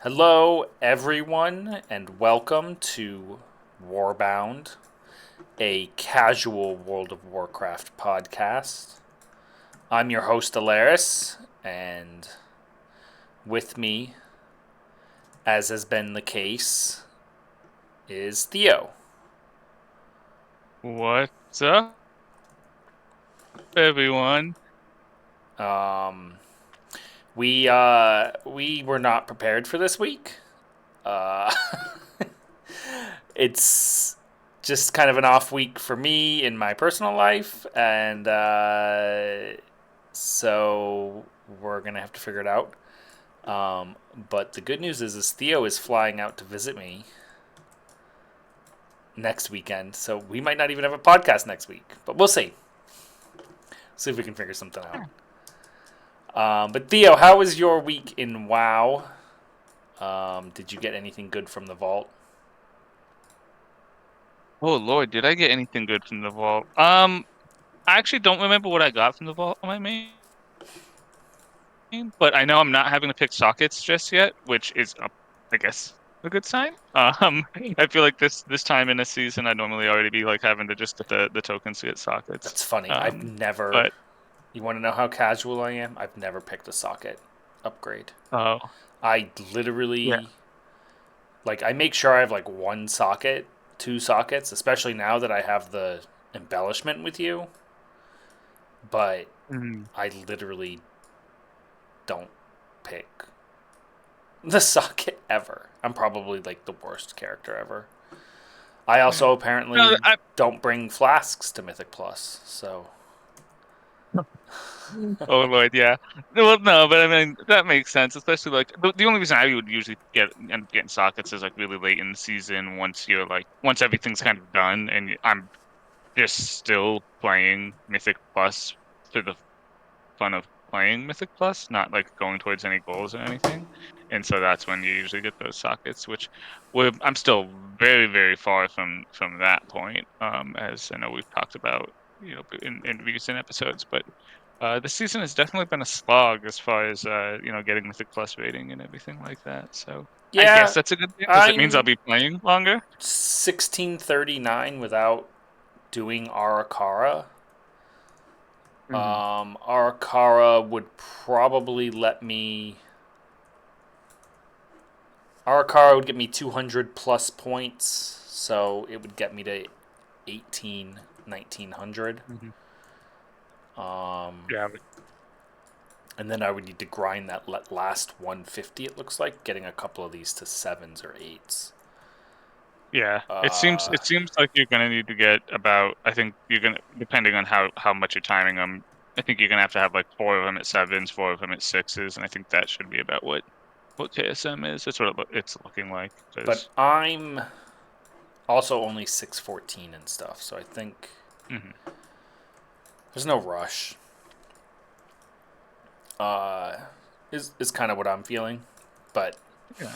Hello, everyone, and welcome to Warbound, a casual World of Warcraft podcast. I'm your host, Aleris, and with me, as has been the case, is Theo. What's up, everyone? Um, we were not prepared for this week. Uh, it's just kind of an off week for me in my personal life, and so we're gonna have to figure it out. But the good news is Theo is flying out to visit me next weekend, so we might not even have a podcast next week. But we'll see. See if we can figure something out. But Theo, how was your week in WoW? Did you get anything good from the vault? Oh Lord, did I get anything good from the vault? I actually don't remember what I got from the vault on my main, but I know I'm not having to pick sockets just yet, which is, I guess, a good sign. I feel like this time in a season, I'd normally already be like having to just get the tokens to get sockets. That's funny. I've Um, never. but You want to know how casual I am? I've never picked a socket upgrade. oh I yeah, literally I make sure I have like one socket, two sockets, especially now that I have the embellishment with you. But mm, I literally don't pick the socket ever. I'm probably like the worst character ever. I yeah. also No, apparently don't bring flasks to Mythic Plus, so Oh Lord, yeah. Well, no, but I mean that makes sense, especially like the only reason I would usually end up getting sockets is like really late in the season once everything's kind of done and I'm just still playing Mythic Plus for the fun of playing Mythic Plus, not like going towards any goals or anything. And so that's when you usually get those sockets, which I'm still very, very far from that point, as I know we've talked about, in recent episodes, but the season has definitely been a slog as far as getting Mythic Plus rating and everything like that. So I guess yeah, that's a good thing because it means I'll I'm be playing longer. 1639 without doing Arakara. Hmm. Arakara would probably let me. Arakara would get me 200 plus points, so it would get me to 18, 1900. Hmm. Um, Yeah, and then I would need to grind that last 150, it looks like, getting a couple of these to sevens or eights. yeah. Uh, It seems like you're gonna need to get about. I think you're gonna, depending on how much you're timing them. I think you're gonna have to have like four of them at sevens, four of them at sixes, and I think that should be about what KSM is. That's what it's looking like. but Because I'm also only 614 and stuff, so I think there's no rush. Uh, is kind of what I'm feeling. But yeah.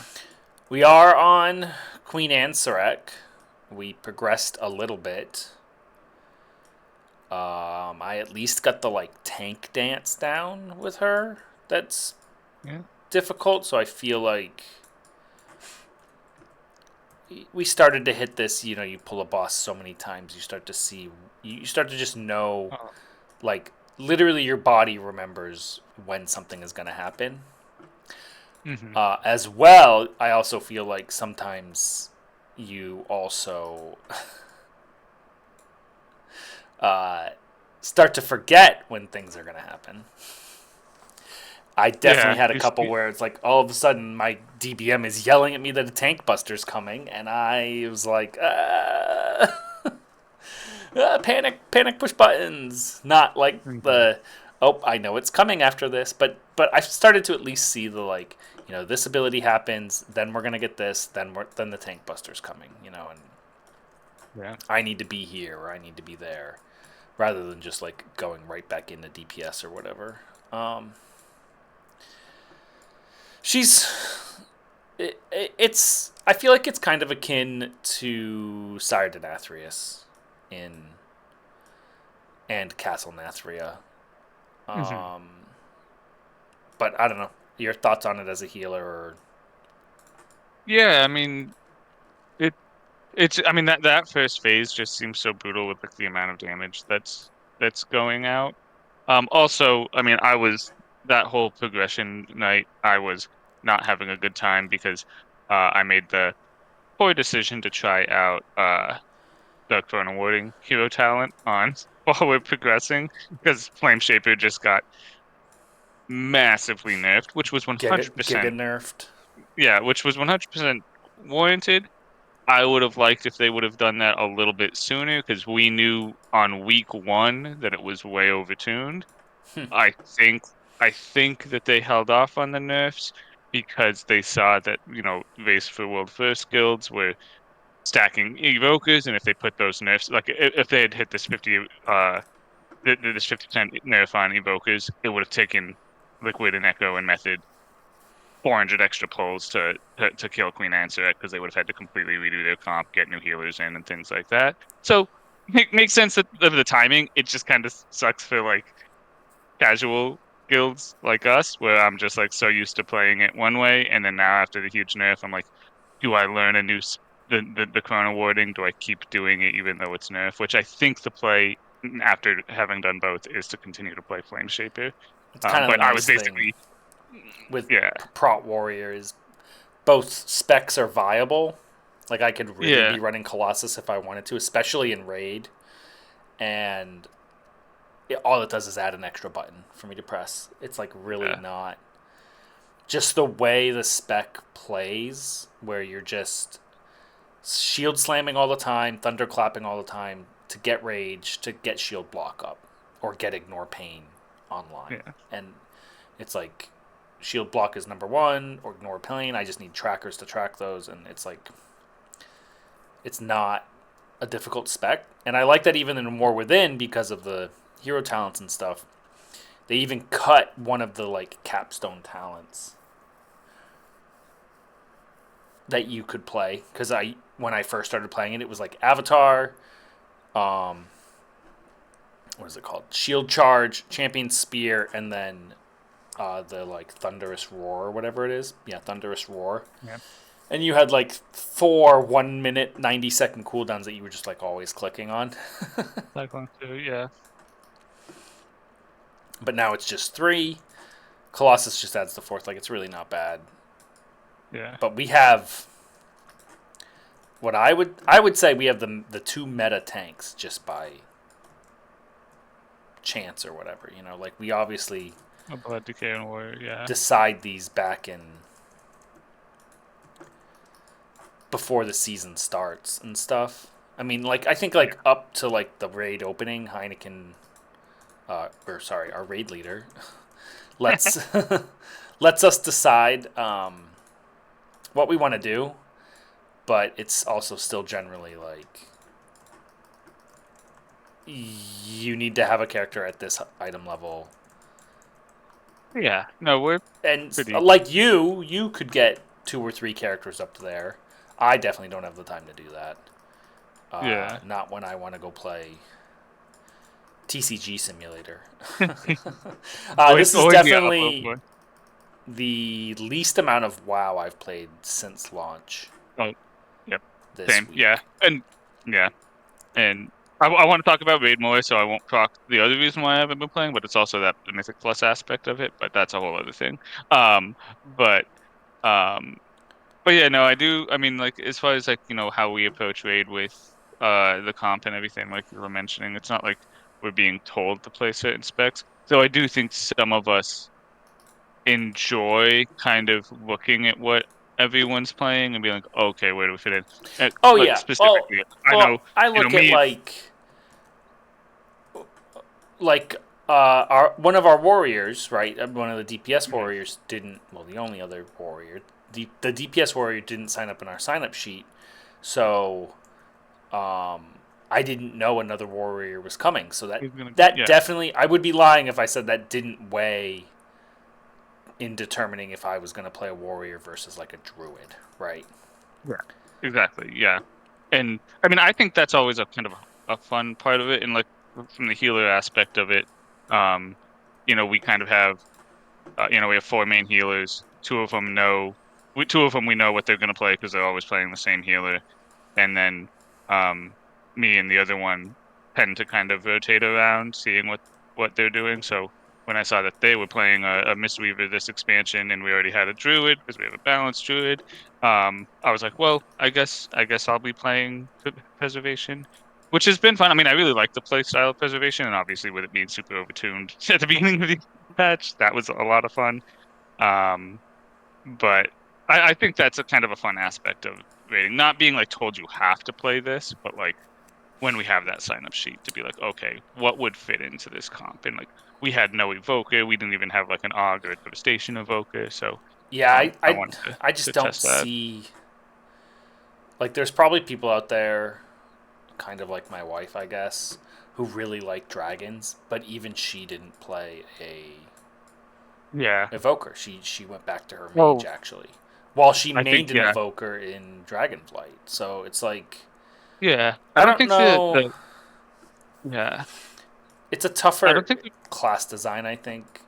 we are on Queen Anne Sarek. We progressed a little bit. I at least got the like tank dance down with her. That's Yeah. difficult, so I feel like we started to hit this. You know, you pull a boss so many times, you start to see, you start to just know, Oh, like literally, your body remembers when something is going to happen. hmm. As well, I also feel like sometimes you also uh, start to forget when things are going to happen. I definitely Yeah. had a couple where it's like all of a sudden my DBM is yelling at me that a tank buster's coming, and I was like, panic, push buttons. Not like Mhm. the, oh, I know it's coming after this, but I started to at least see the like, this ability happens, then we're gonna get this, then the tank buster's coming, and Yeah. I need to be here or I need to be there, rather than just like going right back into DPS or whatever. Um, she's it's I feel like it's kind of akin to Sire Denathrius in and Castle Nathria. Hmm. Um, but I don't know your thoughts on it as a healer, or Yeah, I mean it's I mean that first phase just seems so brutal with like the amount of damage that's going out. Also, I mean, I was that whole progression night, I was not having a good time because I made the poor decision to try out the Chrono Warding hero talent on while we're progressing because Flame Shaper just got massively nerfed, which was Giga 100%, nerfed. yeah, which was 100% warranted. I would have liked if they would have done that a little bit sooner because we knew on week one that it was way overtuned. I think I think that they held off on the nerfs because they saw that, Race for World First guilds were stacking evokers, and if they put those nerfs, like if they had hit this 50% nerf on evokers, it would have taken Liquid and Echo and Method 400 extra pulls to kill Queen Answer because they would have had to completely redo their comp, get new healers in, and things like that. So makes sense that of the timing. It just kind of sucks for like casual guilds like us, where I'm just like so used to playing it one way, and then now after the huge nerf, I'm like, do I learn a new the chrono warding? Do I keep doing it even though it's nerf? Which I think the play after having done both is to continue to play Flame Shaper. It's kind of the But I was nice thing basically, with yeah, Prot Warrior is both specs are viable. Like I could really yeah, be running Colossus if I wanted to, especially in raid, and all it does is add an extra button for me to press. It's like really yeah, not just the way the spec plays, where you're just shield slamming all the time, thunderclapping all the time to get rage, to get shield block up, or get ignore pain online. yeah. And it's like shield block is number one, or ignore pain. I just need trackers to track those, and it's like it's not a difficult spec. And I like that even in War Within because of the hero talents and stuff. They even cut one of the like capstone talents that you could play because I when I first started playing it, it was like Avatar, um, what is it called? Shield Charge, Champion Spear, and then the like Thunderous Roar or whatever it is. Yeah, Thunderous Roar. Yeah. And you had like 4 1 minute 90-second cooldowns that you were just like always clicking on. Cyclone too, yeah, But now it's just three. Colossus just adds the fourth. Like it's really not bad. yeah. But we have what I would say we have the two meta tanks just by chance or whatever. Like we obviously A Blood Decay and Warrior, yeah. decide these back in before the season starts and stuff. I mean, like I think like up to like the raid opening, Heineken, or sorry, our raid leader, lets lets us decide what we want to do, but it's also still generally like you need to have a character at this item level, Yeah, no, we're and pretty, like you could get 2 or 3 characters up there. I definitely don't have the time to do that. yeah. Not when I want to go play TCG Simulator. Always, This is always the outlook definitely one. the least amount of WoW I've played since launch Oh, yep, this same, yeah. week. And I want to talk about Raid more, so I won't talk the other reason why I haven't been playing, but it's also that the Mythic Plus aspect of it, but that's a whole other thing. Um, but um, but yeah, no, I do. I mean, like as far as like how we approach Raid with the comp and everything, like you were mentioning, it's not like we're being told to play certain specs. So I do think some of us enjoy kind of looking at what everyone's playing and being like, okay, where do we fit in? Oh Like yeah. Well, specifically, I know, well, I look at me. like our one of our warriors, right? One of the DPS Yeah, warriors didn't. Well, the only other warrior, the DPS warrior didn't sign up in our sign up sheet, so I didn't know another warrior was coming. So that he's gonna, that yeah, definitely, I would be lying if I said that didn't weigh in determining if I was going to play a warrior versus like a druid, right? yeah, exactly, yeah. And I mean, I think that's always a kind of a fun part of it, and like from the healer aspect of it, um, we kind of have, we have four main healers. Two of them know two of them we know what they're going to play because they're always playing the same healer, and then um, me and the other one tend to kind of rotate around, seeing what they're doing. So when I saw that they were playing a Mistweaver this expansion, and we already had a Druid because we have a balanced Druid, I was like, well, I guess I'll be playing Preservation, which has been fun. I mean, I really like the play style of Preservation, and obviously with it being super overtuned at the beginning of the patch, that was a lot of fun. Um, but I think that's a kind of a fun aspect of rating, not being like told you have to play this, but like when we have that sign up sheet to be like, okay, what would fit into this comp? And like we had no evoker, we didn't even have like an Aug or a devastation evoker, so Yeah, I wanted I just to don't test that. see, like, there's probably people out there, kind of like my wife, I guess, who really like dragons, but even she didn't play a Yeah. evoker. She went back to her mage Well, actually, while she I think mained an yeah, evoker in Dragonflight. So it's like, yeah. I I don't don't think know. the yeah. It's a I don't tougher think class design, I think.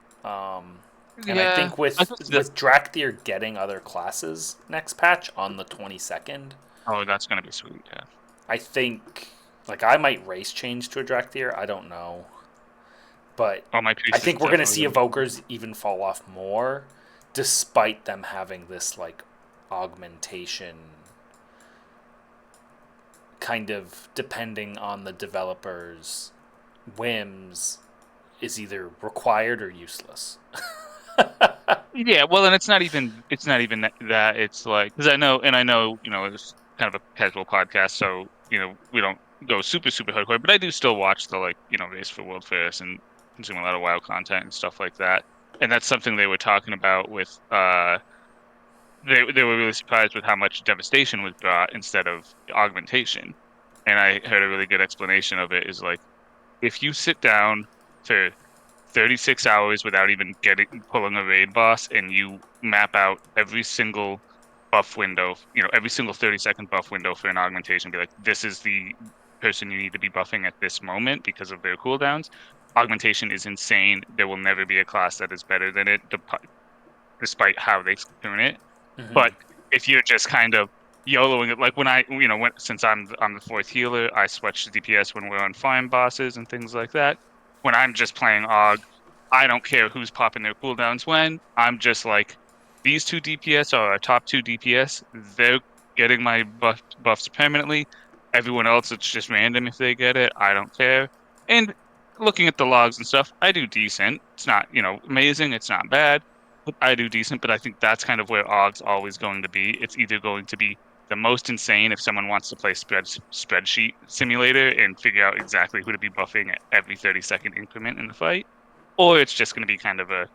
And I yeah. think I think with Drakthir getting other classes next patch on the 22nd, oh, that's gonna be sweet. Yeah. I think, like, I might race change to a Drakthir. I don't know, but Oh, my I priest is think we're gonna definitely see gonna be evokers even fall off more, despite them having this like augmentation, kind of depending on the developer's whims, is either required or useless. yeah, well, and it's not even that. It's like because I know it's kind of a casual podcast, so we don't go super super hardcore, but I do still watch the like race for World Fairs and consume a lot of WoW content and stuff like that. And that's something they were talking about with they were really surprised with how much devastation was brought instead of augmentation. And I heard a really good explanation of it is like if you sit down for 36 hours without even getting pulling a raid boss and you map out every single buff window, every single 30-second buff window for an augmentation, be like, this is the person you need to be buffing at this moment because of their cooldowns. Augmentation is insane. There will never be a class that is better than it, despite how they turn it. Mm-hmm. But if you're just kind of YOLOing it, like since I'm the fourth healer, I switch to DPS when we're on farm bosses and things like that. When I'm just playing AUG, I don't care who's popping their cooldowns when. I'm just like, these two DPS are our top two DPS. They're getting my buffs permanently. Everyone else, it's just random if they get it. I don't care. And looking at the logs and stuff, I do decent. It's not, amazing. It's not bad. I do decent, but I think that's kind of where Ogg's always going to be. It's either going to be the most insane if someone wants to play spreadsheet simulator and figure out exactly who to be buffing at every 30-second increment in the fight, or it's just going to be kind of a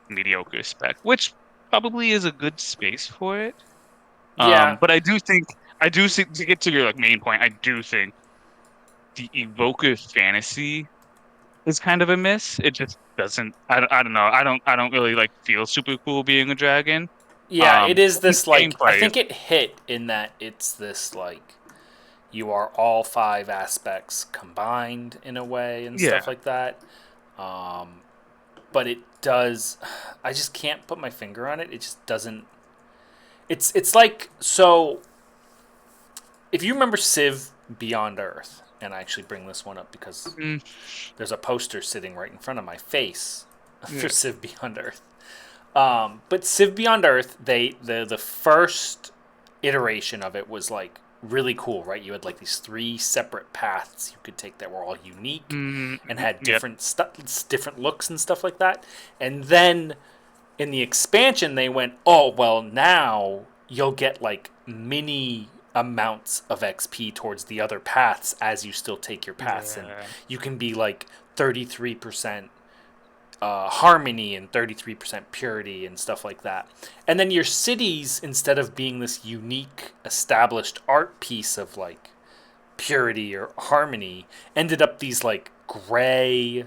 mediocre spec, which probably is a good space for it. Yeah, But I do think to get to your like main point, I do think the evoker fantasy is kind of a miss. It just doesn't. I don't know. I don't really like feel super cool being a dragon. yeah, it is I think this like, I gameplay is think it hit in that it's this like, you are all five aspects combined in a way and yeah. stuff like that. Um, but it does. I just can't put my finger on it. It just doesn't. It's like, so. If you remember Civ Beyond Earth, and I actually bring this one up because Mm, there's a poster sitting right in front of my face for yeah. Civ Beyond Earth. But Civ Beyond Earth, the first iteration of it was like really cool, right? You had like these three separate paths you could take that were all unique and had Yep. different looks and stuff like that. And then in the expansion, they went, oh well, now you'll get like mini amounts of XP towards the other paths as you still take your paths, and Yeah. you can be like 33% harmony and 33% purity and stuff like that. And then your cities, instead of being this unique established art piece of like purity or harmony, ended up these like gray,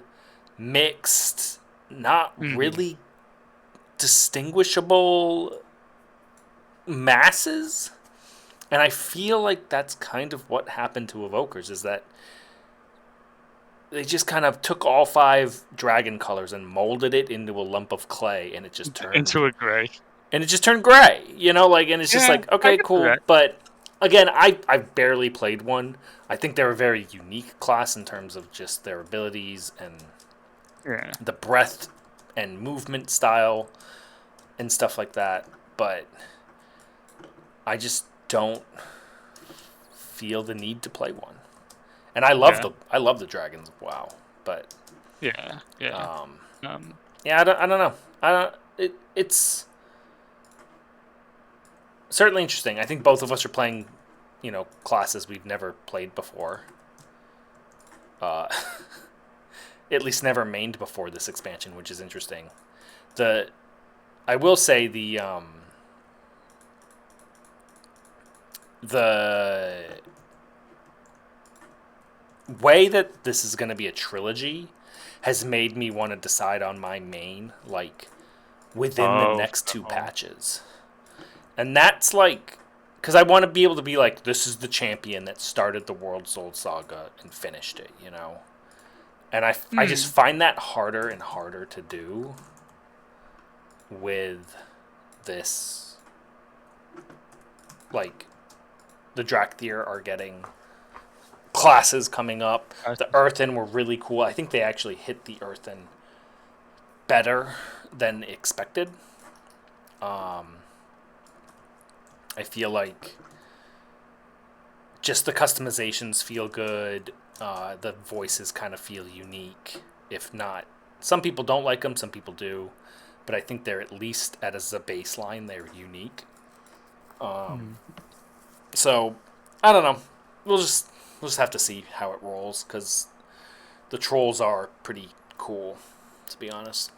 mixed, not hmm really distinguishable masses. And I feel like that's kind of what happened to evokers, is that they just kind of took all five dragon colors and molded it into a lump of clay, and it just turned Into a gray. and it just turned gray. And it's just Yeah, like, I okay, get cool. that. But again, I've barely played one. I think they're a very unique class in terms of just their abilities and Yeah. the breadth and movement style and stuff like that. But I just don't feel the need to play one. And Yeah. I love the Dragons of WoW, but Yeah. Yeah. um, Um. yeah, I don't know. It's certainly interesting. I think both of us are playing, classes we've never played before. Uh, at least never mained before this expansion, which is interesting. The I will say the way that this is going to be a trilogy has made me want to decide on my main like within the Oh. next two patches. And that's like because I want to be able to be like, this is the champion that started the World Soul Saga and finished it, And I just find that harder and harder to do with this. Like, the Drakthir are getting classes coming up. The Earthen were really cool. I think they actually hit the Earthen better than expected. I feel like just the customizations feel good. The voices kind of feel unique. If not, some people don't like them, some people do. But I think they're at least as a baseline, they're unique. So I don't know. We'll just have to see how it rolls because the trolls are pretty cool, to be honest.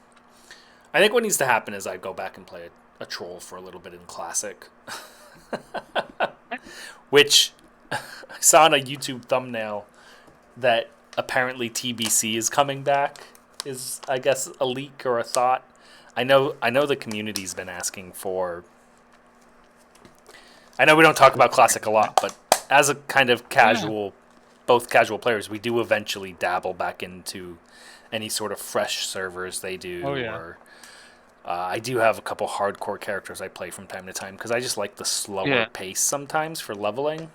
I think what needs to happen is I go back and play a troll for a little bit in Classic. Which I saw on a YouTube thumbnail that apparently TBC is coming back, is I guess a leak or a thought. I know the community's been asking for. I know we don't talk about Classic a lot, but as a kind of casual, both casual players, we do eventually dabble back into any sort of fresh servers they do. Oh, yeah. Or I do have a couple hardcore characters I play from time to time because I just like the slower pace sometimes for leveling.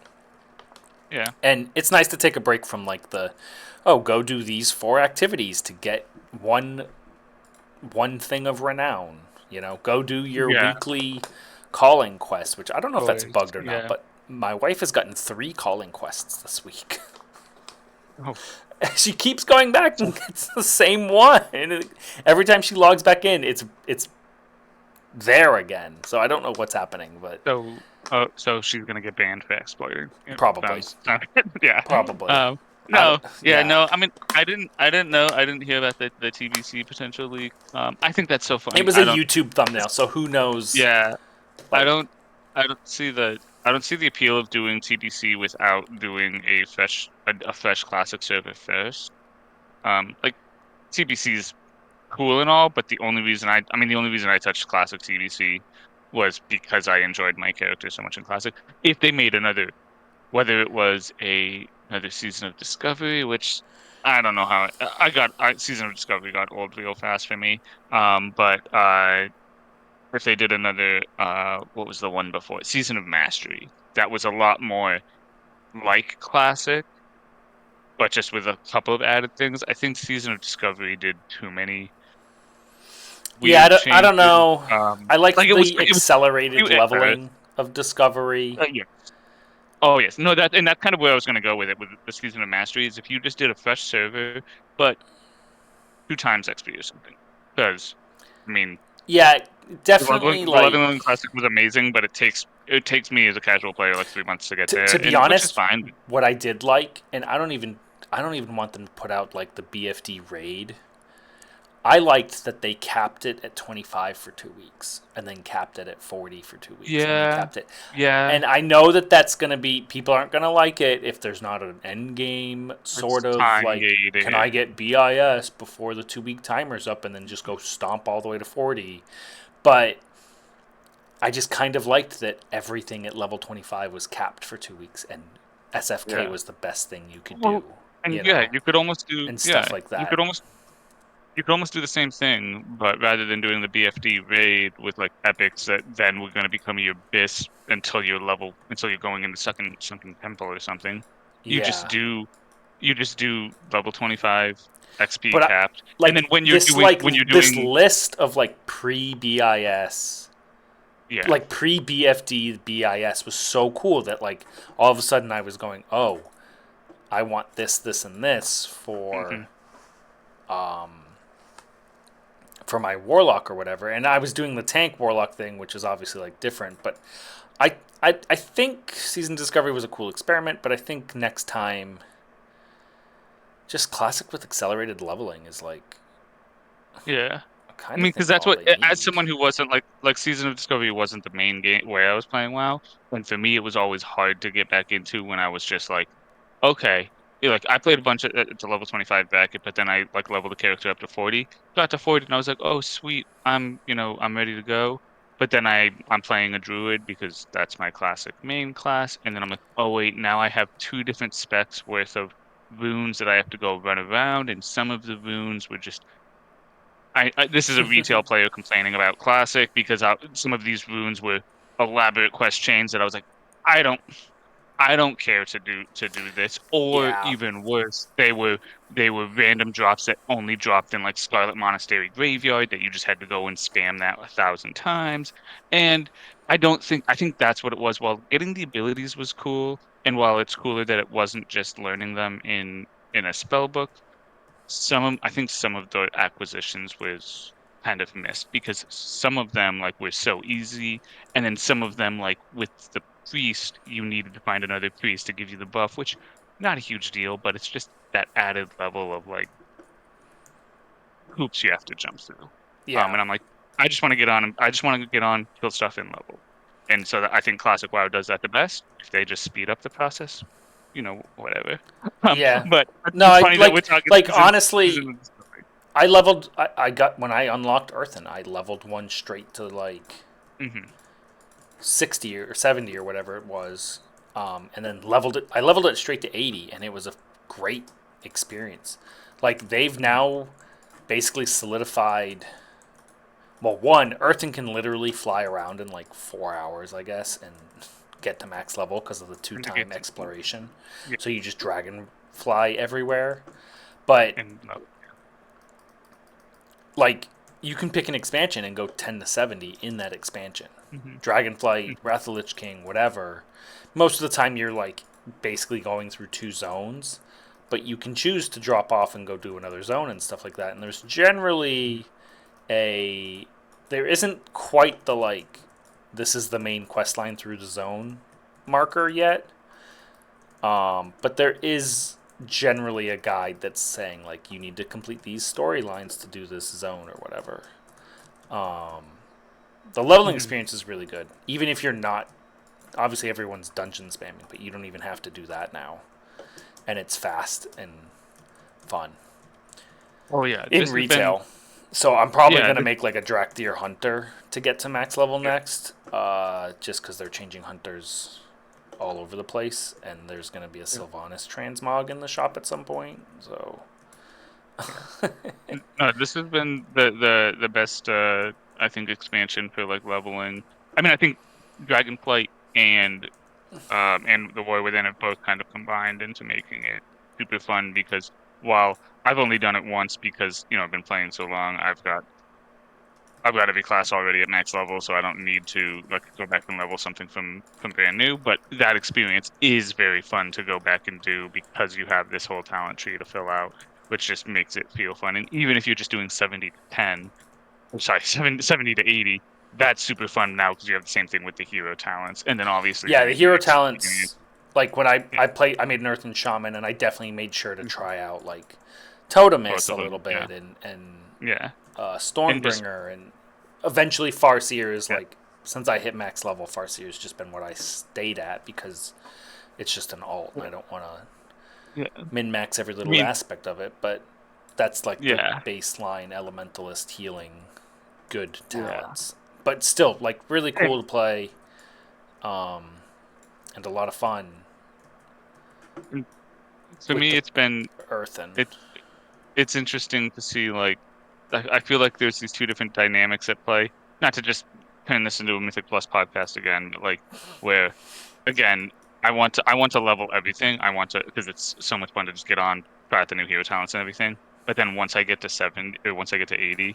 Yeah. And it's nice to take a break from like go do these 4 activities to get one thing of renown. Go do your weekly calling quest, which I don't know if that's bugged or not, but my wife has gotten 3 calling quests this week. Oh. She keeps going back and gets the same one. And every time she logs back in, it's there again. So I don't know what's happening, but so she's gonna get banned for exploiting. Probably. Yeah. Probably. No. I mean, I didn't know. I didn't hear about the TBC potential leak. I think that's so funny. It was a YouTube thumbnail, so who knows? Yeah. Like, I don't see the appeal of doing TBC without doing a fresh classic server first. Like TBC is cool and all, but the only reason I touched classic TBC was because I enjoyed my character so much in classic. If they made whether it was another season of Discovery, which I don't know how season of Discovery got old real fast for me. But if they did another, what was the one before? Season of Mastery. That was a lot more like classic, but just with a couple of added things. I think Season of Discovery did too many weird changes. I don't know. I like the accelerated it leveling of Discovery. Yes. Oh yes, no, that's kind of where I was going to go with it with the Season of Mastery. Is if you just did a fresh server, but 2 times XP or something. Because I mean, yeah, definitely. The leveling classic was amazing, but it takes me as a casual player like 3 months to get there. To be honest, which is fine. What I did like, and I don't even want them to put out like the BFD raid. I liked that they capped it at 25 for 2 weeks, and then capped it at 40 for 2 weeks. Yeah, and capped it. Yeah. And I know that's gonna be, people aren't gonna like it if there's not an end game sort of like, can I get BIS before the 2-week timer's up, and then just go stomp all the way to 40. But I just kind of liked that everything at level 25 was capped for 2 weeks, and SFK was the best thing you could do. And you could almost do and stuff like that. You could almost you could almost do the same thing, but rather than doing the BFD raid with like epics that then were going to become your bis until you're going into second temple or something, you just Yeah, do you just do level 25 XP but capped, and then like this like when you're this doing list of like pre BIS, yeah. like pre BFD BIS was so cool that like all of a sudden I was going, oh, I want this, this, and this Hmm. for my warlock or whatever, and I was doing the tank warlock thing, which is obviously like different. But I think season discovery was a cool experiment, but I think next time, just classic with accelerated leveling is like Yeah. I I kind of mean, because think that's all what, they as need. someone who wasn't like Season of Discovery wasn't the main game where I was playing WoW, and for me it was always hard to get back into when I was just like, okay, like I played a bunch of to level 25 back, but then I like leveled the character up to 40, got to 40, and I was like, oh sweet, I'm ready to go. But then I'm playing a druid because that's my classic main class, and then I'm like, oh wait, now I have two different specs worth of runes that I have to go run around, and some of the runes were just this is a retail player complaining about Classic because some of these runes were elaborate quest chains that I was like, I don't, I don't care to do this. Or Yeah. even worse, they were random drops that only dropped in like Scarlet Monastery Graveyard that you just had to go and spam that 1,000 times. And I think that's what it was. While getting the abilities was cool, and while it's cooler that it wasn't just learning them in a spell book, I think some of the acquisitions was kind of missed because some of them like were so easy, and then some of them like with the priest, you needed to find another priest to give you the buff, which not a huge deal, but it's just that added level of like hoops you have to jump through. Yeah. And I'm like, I just want to get on, kill stuff in level. And so I think Classic WoW does that the best. If they just speed up the process, whatever. Um, Yeah. but No, it's I funny that we're like talking like season honestly, of discovery. I leveled. I got when I unlocked Earthen, I leveled one straight to like Hmm. 60 or 70 or whatever it was, and then leveled it. I leveled it straight to 80, and it was a great experience. Like they've now basically solidified. Well, one, Earthen can literally fly around in like 4 hours, I guess, and get to max level because of the two And to time get to, exploration. yeah, So you just dragon fly everywhere. But and like you can pick an expansion and go 10 to 70 in that expansion. hmm Dragonflight, Wrath of the Lich King, whatever. Most of the time you're like basically going through two zones, but you can choose to drop off and go do another zone and stuff like that. And there's generally a there isn't quite the like this is the main quest line through the zone marker yet. But there is generally a guide that's saying like you need to complete these storylines to do this zone or whatever. The leveling hmm experience is really good, even if you're not. Obviously, everyone's dungeon spamming, but you don't even have to do that now, and it's fast and fun oh yeah, in this has been retail. So I'm probably yeah, gonna make like a Drakthir hunter to get to max level next, just because they're changing hunters all over the place, and there's gonna be a yeah, Sylvanas transmog in the shop at some point. So yeah. No, this has been the best I think expansion for like leveling. I mean, I think Dragonflight and the War Within have both kind of combined into making it super fun because while I've only done it once because I've been playing so long, I've got every class already at max level, so I don't need to like go back and level something from brand new. But that experience is very fun to go back and do because you have this whole talent tree to fill out, which just makes it feel fun. And even if you're just doing 70 to 10, I'm sorry, 70 to 80, that's super fun now because you have the same thing with the hero talents, and then obviously yeah, the the hero experience. talents. Like when I Yeah. I play, I made an Earthen Shaman, and I definitely made sure to try out like Totemis Both a of them. little Yeah. bit, and Yeah. And just Stormbringer, and eventually Farseer is yeah. like since I hit max level, Farseer has just been what I stayed at because it's just an alt, and Yeah. I don't want to Yeah. min max every I little mean, aspect of it. But that's like the yeah. baseline elementalist healing good Yeah. talents. But still, like really And cool to play, um, and a lot of fun and for with me the it's been Earthen. it it's interesting to see like I feel like there's these two different dynamics at play. Not to just turn this into a Mythic Plus podcast again, but like where again, I want to level everything. I want to because it's so much fun to just get on, try out the new hero talents and everything. But then once I get to 70 or once I get to 80,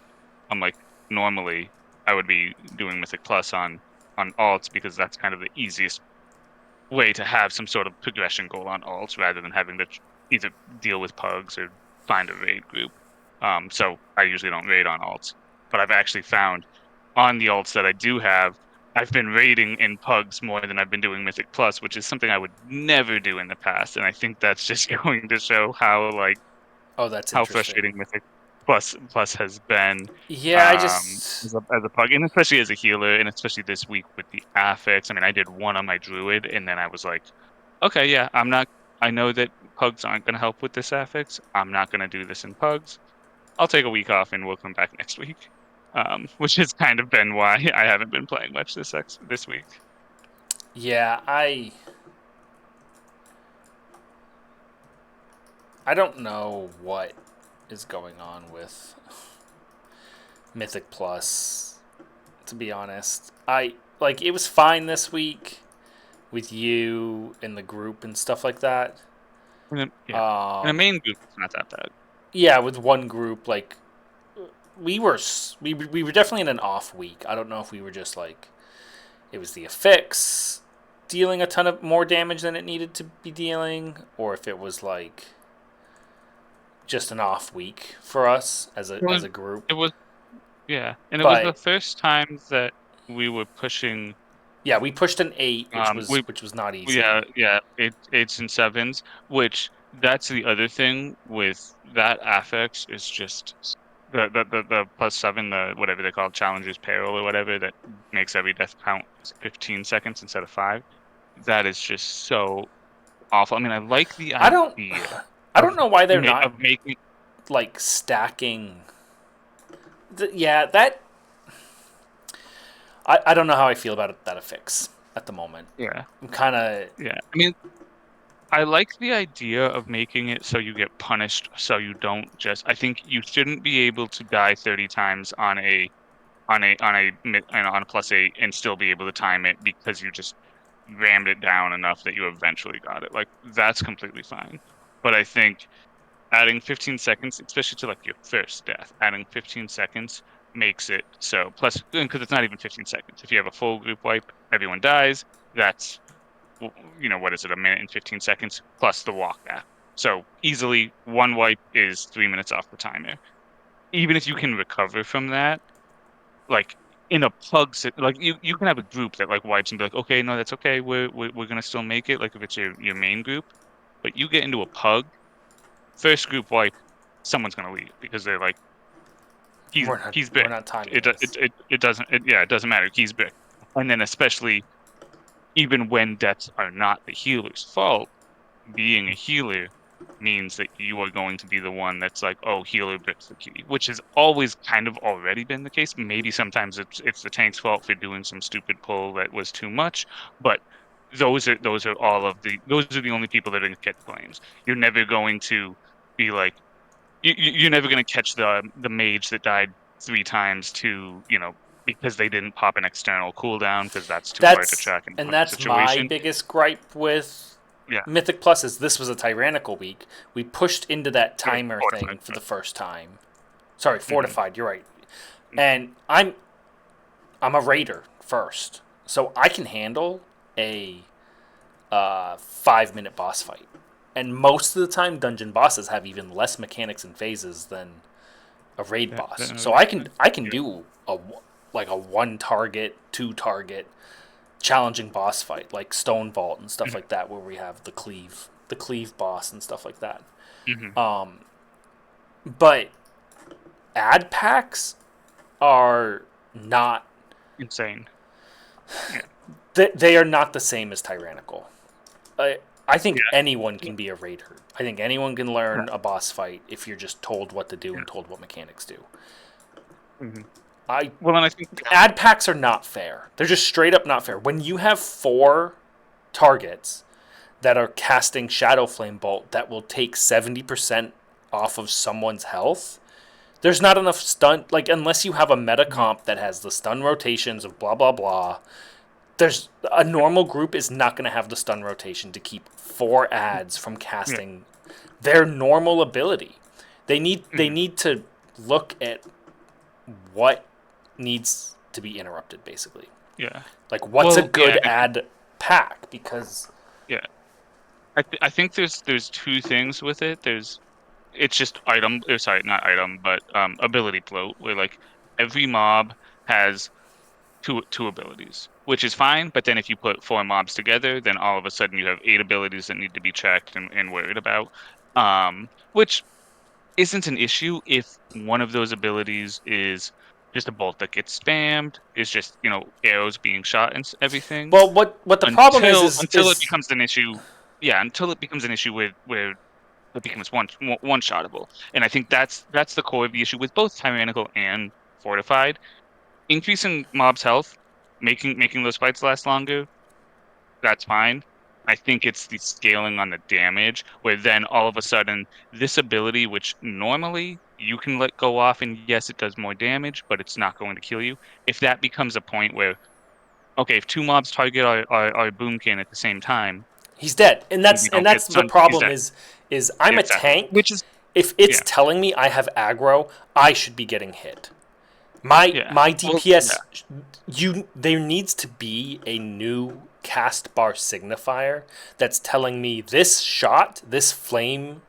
I'm like normally I would be doing Mythic Plus on alts because that's kind of the easiest way to have some sort of progression goal on alts rather than having to either deal with pugs or find a raid group. So I usually don't raid on alts, but I've actually found on the alts that I do have, I've been raiding in pugs more than I've been doing Mythic Plus, which is something I would never do in the past. And I think that's just going to show how Oh, that's how interesting. frustrating Mythic Plus has been Yeah, I just as a pug, and especially as a healer, and especially this week with the affix. I mean, I did one on my druid, and then I was like, okay, yeah, I'm not. I know that pugs aren't going to help with this affix. I'm not going to do this in pugs. I'll take a week off, and we'll come back next week. Which has kind of been why I haven't been playing much this week. yeah, I don't know what is going on with Mythic Plus. To be honest, I like it was fine this week with you in the group and stuff like that. Yeah, in a Um, main group, it's not that bad. yeah, with one group, like we were definitely in an off week. I don't know if we were just like it was the affix dealing a ton of more damage than it needed to be dealing, or if it was like just an off week for us It as was, a group. it was, yeah, and it was the But first time that we were pushing. yeah, we pushed an 8, We which was not easy. Yeah, yeah, eights and sevens, which that's the other thing with that affix is just the +7, the whatever they call it, challenger's peril or whatever that makes every death count 15 seconds instead of 5. That is just so awful. I mean, I like the I don't idea I don't know why they're not of making. like stacking. Yeah, that I don't know how I feel about that affix at the moment. Yeah, I'm kind of yeah. I mean, I like the idea of making it so you get punished, so you don't just. I think you shouldn't be able to die 30 times on a +8 and still be able to time it because you just rammed it down enough that you eventually got it. Like that's completely fine. But I think adding 15 seconds, especially to like your first death, adding 15 seconds makes it so plus because it's not even 15 seconds. If you have a full group wipe, everyone dies. That's what is it, a minute and 15 seconds plus the walk back. So easily one wipe is 3 minutes off the timer. Even if you can recover from that, like in a like you can have a group that like wipes and be like, okay, no, that's okay. We're gonna still make it. Like if it's your main group, but you get into a pug, first group wipe, someone's gonna leave because they're like, he's we're big. not timing this. It doesn't yeah, it doesn't matter. He's big. And then especially even when deaths are not the healer's fault, being a healer means that you are going to be the one that's like, oh, healer bricks the key, which has always kind of already been the case. Maybe sometimes it's the tank's fault for doing some stupid pull that was too much, but those are the only people that are going to catch flames. You're never going to be like you're never going to catch the mage that died 3 times to because they didn't pop an external cooldown because that's too hard to track in a push That's my situation. biggest gripe with Yeah, Mythic Plus is this was a tyrannical week. We pushed into that it was timer thing fortified. for the first time. Sorry, Hmm. fortified. You're right. And I'm a raider first, so I can handle a 5 minute boss fight. And most of the time, dungeon bosses have even less mechanics and phases than a raid boss. So I can Yeah. do a one target, two target challenging boss fight like Stone Vault and stuff Mhm, like that, where we have the cleave boss and stuff like that. mhm. But ad packs are not Insane. Yeah. they are not the same as tyrannical. I think Yeah. anyone Yeah. can be a raider. I think anyone can Yeah. learn a boss fight if you're just told what to do Yeah. and told what mechanics do. Mhm. I Well, and I think Ad packs are not fair. They're just straight up not fair. When you have 4 targets that are casting Shadow Flame Bolt that will take 70% off of someone's health, There's not enough stun, like, unless you have a meta comp that has the stun rotations of blah blah blah. There's a normal group is not going to have the stun rotation to keep 4 ads from Yeah. casting their normal ability. They Mhm. need to look at what needs to be interrupted, basically. Yeah. Like, what's a Well, yeah, good ad pack? Because yeah. I think there's two things with it. It's just item, or sorry, not item, but ability float, where like every mob has two abilities, which is fine. But then if you put 4 mobs together, then all of a sudden you have 8 abilities that need to be checked and worried about. Which isn't an issue if one of those abilities is just a bolt that gets spammed, is just, arrows being shot and everything. well, what the problem is Until it becomes an issue, yeah, until it becomes an issue where it becomes one shottable. And I think that's the core of the issue with both tyrannical and fortified. Increasing mobs' health, making those fights last longer, that's fine. I think it's the scaling on the damage where then all of a sudden this ability, which normally you can let go off, and yes, it does more damage, but it's not going to kill you. If that becomes a point where, okay, if 2 mobs target our boomkin at the same time he's dead, and and that's we and don't that's get the sun, he's problem dead. is I'm Yeah, a exactly. tank. Which is, If it's yeah, telling me I have aggro, I should be getting hit. My yeah. my Well, yeah. DPS, there needs to be a new cast bar signifier that's telling me this shot, this flame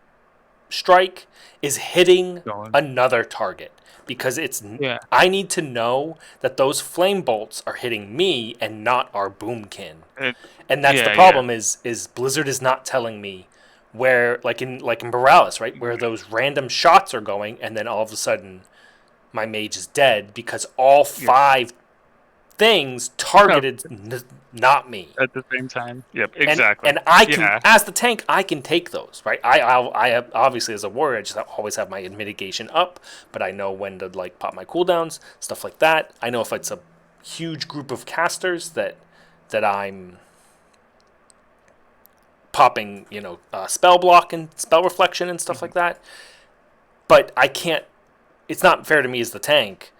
strike is hitting Going. another target, because it's Yeah. I need to know that those flame bolts are hitting me and not our boomkin. It, And that's the yeah, yeah. problem is Blizzard is not telling me where, like in Borealis, right, where Mhm. those random shots are going, and then all of a sudden my mage is dead because all Yeah. 5 things No, targeted not me. at the same time. Yep, and exactly. and I can, Yeah. as the tank, I can take those, right? I have, obviously, as a warrior, I just always have my mitigation up, but I know when to, like, pop my cooldowns, stuff like that. I know if it's a huge group of casters that I'm popping, spell block and spell reflection and stuff Mhm. like that. But I can't. It's not fair to me as the tank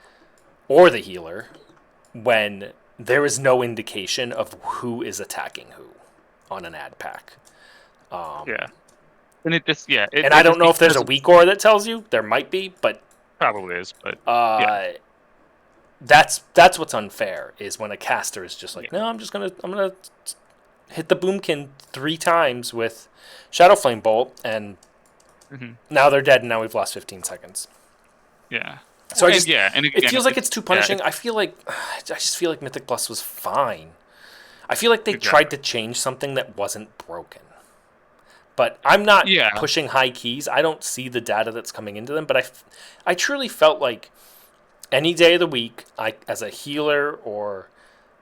or the healer when there is no indication of who is attacking who on an ad pack. Yeah. And it just, yeah, And I it don't just know if there's a because weak aura that tells you. There might be, but probably is, but yeah, uh, that's what's unfair, is when a caster is just like, yeah. no, I'm gonna hit the boomkin 3 times with Shadow Flame Bolt, and Hmm. now they're dead, and now we've lost 15 seconds. Yeah. So Well, and yeah, and it again, feels like it's too yeah, punishing. I just feel like Mythic Plus was fine. I feel like they tried exactly. to change something that wasn't broken. But I'm not Yeah. pushing high keys. I don't see the data that's coming into them. But I truly felt like any day of the week, as a healer or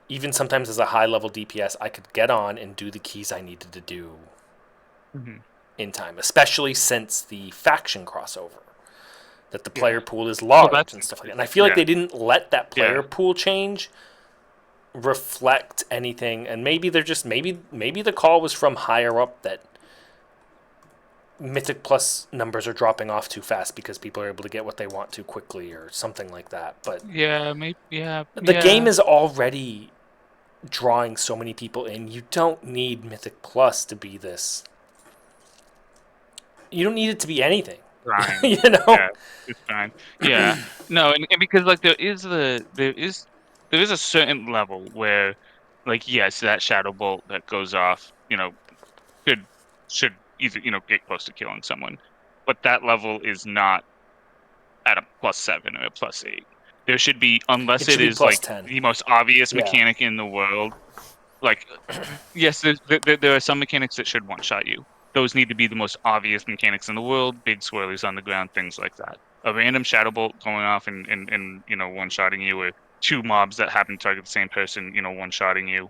even sometimes as a high level DPS, I could get on and do the keys I needed to do Hmm. in time, especially since the faction crossover. That the Yeah. player pool is Well, large that's and stuff like that. And I interesting. feel like Yeah. they didn't let that Yeah. player pool change reflect anything, and maybe they're just maybe the call was from higher up that Mythic Plus numbers are dropping off too fast because people are able to get what they want too quickly or something like that. But Yeah. Maybe. Yeah. the game Yeah. is already drawing so many people in. You don't need Mythic Plus to be this. You don't need it to be anything. Fine. you know? Yeah. It's fine. Yeah. No, and because like there is a certain level where, like, yes, that shadow bolt that goes off, should should either, get close to killing someone, but that level is not at a +7 or a +8. There should be, unless It it should be is plus like 10. the most obvious Yeah. mechanic in the world. Like, yes, there are some mechanics that should one-shot you. Those need to be the most obvious mechanics in the world. Big swirlies on the ground, things like that. A random shadow bolt going off and one-shotting you, or 2 mobs that happen to target the same person, one-shotting you.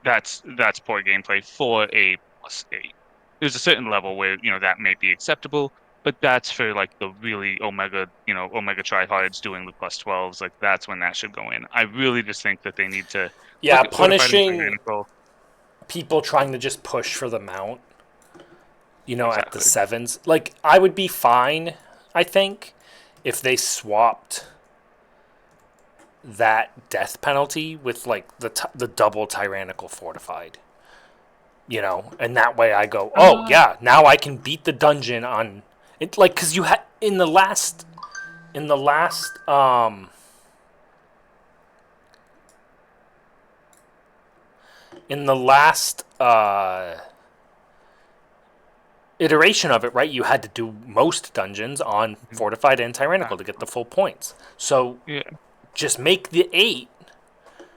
That's poor gameplay for a +8. There's a certain level where, that may be acceptable, but that's for like the really omega tryhards doing the +12s. Like, that's when that should go in. I really just think that they need to Yeah, look at fortified and punishing tyrannical. people trying to just push for the mount, at the Exactly. sevens. Like, I would be fine, I think, if they swapped that death penalty with like the double tyrannical fortified, and that way I go, oh yeah, now I can beat the dungeon on it, like, because you had in the last in the last in the last iteration of it, right? You had to do most dungeons on fortified and tyrannical to get the full points. So Yeah. just make the 8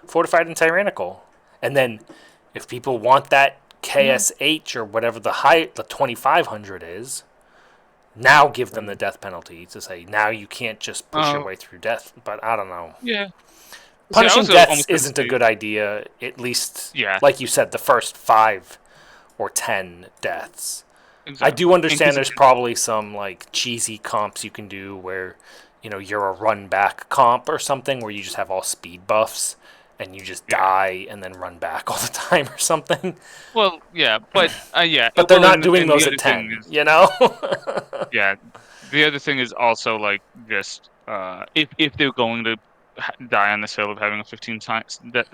fortified and tyrannical, and then if people want that KSH or whatever the 2500 is, now give them the death penalty to say now you can't just push your way through death. But I don't know. Yeah. See, I Punishing was deaths almost gonna isn't a say, good idea. At least, yeah, like you said, the first 5 or 10 deaths. I exactly. do And understand 'cause there's probably some like cheesy comps you can do where, you're a run back comp or something where you just have all speed buffs and you just yeah. die and then run back all the time or something. Well, yeah, but yeah. But they're Well, not doing and the those at other thing 10, is, you know? yeah, the other thing is also like just if they're going to die on this hill of having a 15 times death,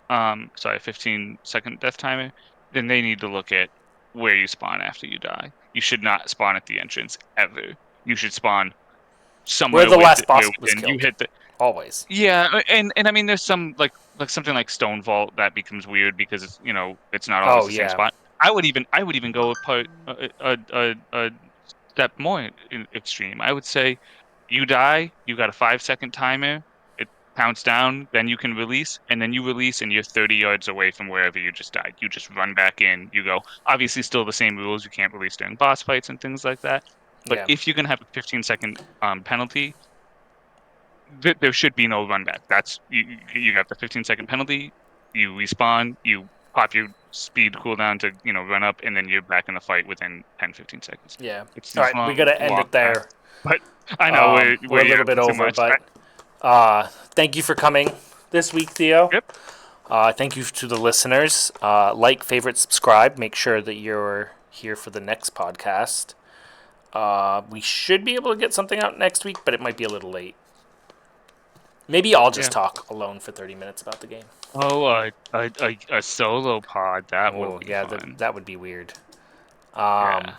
sorry, 15-second death timer, then they need to look at where you spawn after you die. You should not spawn at the entrance ever. You should spawn Where somewhere the last boss where was within you killed. hit the. Always. Yeah, and I mean, there's some like something like Stone Vault that becomes weird because it's not always Oh, the same yeah. spot. I would even go a step more extreme. I would say you die, you got a 5-second timer. It counts down, then you can release, and then you release, and you're 30 yards away from wherever you just died. You just run back in. You go. Obviously, still the same rules. You can't release during boss fights and things like that. But Yeah. if you're gonna have a 15-second penalty, there should be no run back. That's you have the 15-second penalty. You respawn. You pop your speed cooldown to run up, and then you're back in the fight within 10-15 seconds. Yeah. It's All these right. We got to end long it times. there. But I know We're we're a little bit too over, much. but thank you for coming this week, Theo. Yep. Thank you to the listeners. Like, favorite, subscribe. Make sure that you're here for the next podcast. We should be able to get something out next week, but it might be a little late. Maybe I'll just Yeah. talk alone for 30 minutes about the game. Oh, a solo pod that would Oh, be yeah, fun. that would be weird. Yeah.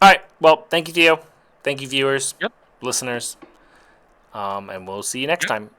All right. Well, thank you, Theo. Thank you, viewers, Yep. listeners. And we'll see you next Yep. time.